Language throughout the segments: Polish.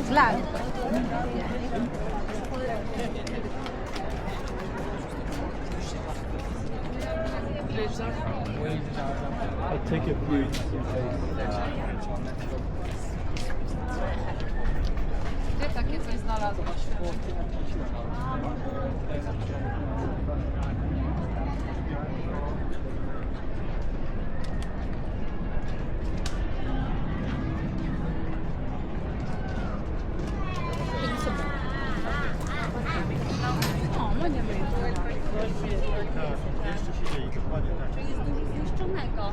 Claro. I take it for Gdzie takie coś znalazłaś? O, my nie wiem. Czyli jest dużo zniszczonego.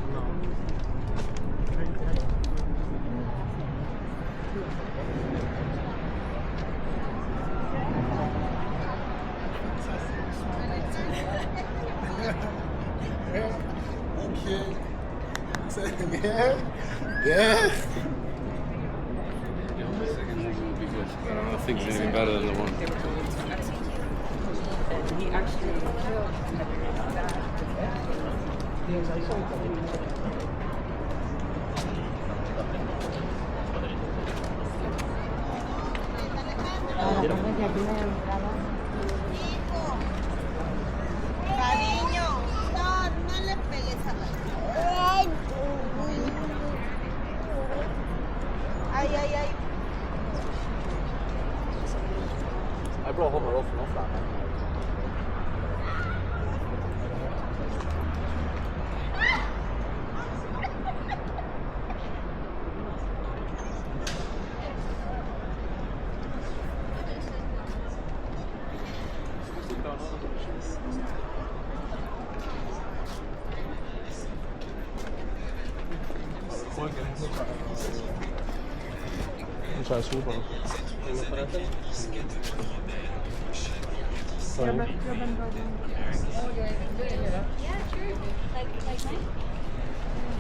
Okay. Yeah. Yeah. The second one will be good. I don't know if things are going to be better than the one. He actually Cariño, no le pegues a la... Ay, ay, ay. I brought home a roll from off that. Muszę słuchać.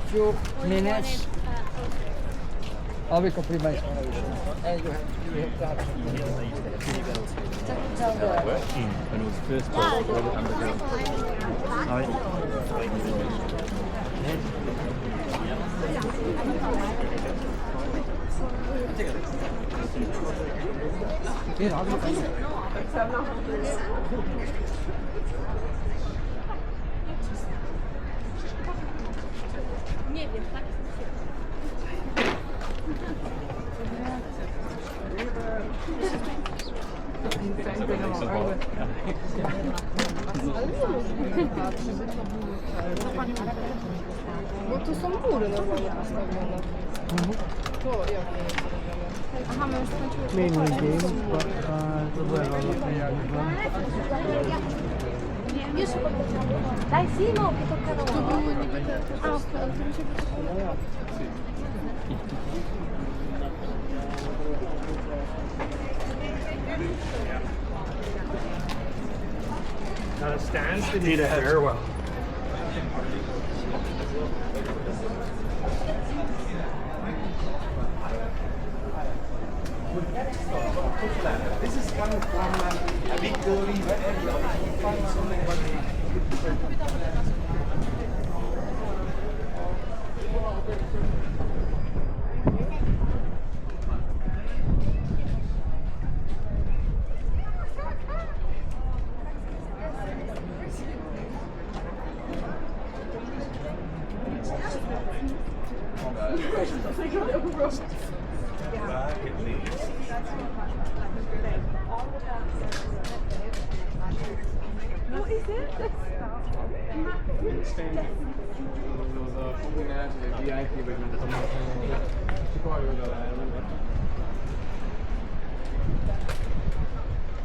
Few minutes. I'll be compliment. And you have to have When it was first built, underground. Nie wiem, tak? Bo tu są góry normalnie postawione. To jak nie jest zrobione? Aha, my już skończyliśmy. mainly games, but the weather Już. Daj Simo, que tocaron. To były niby te... A, to mi się wydawało. Stands need a farewell. This is coming from a big building where you find something about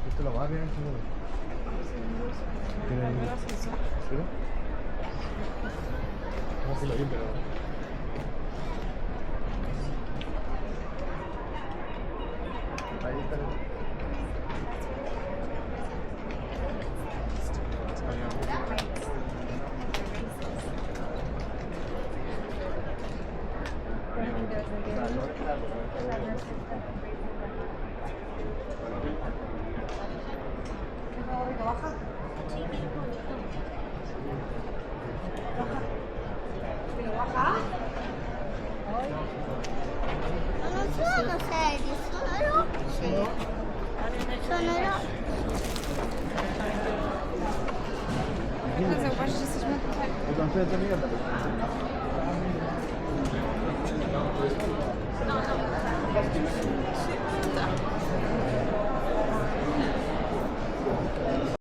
Esto lo va a ver aquí. No se lo vi, pero. Ahí está. Ma non sono sedie, sono rocce. Sono rocce. Można zauważyć, że jesteśmy tutaj.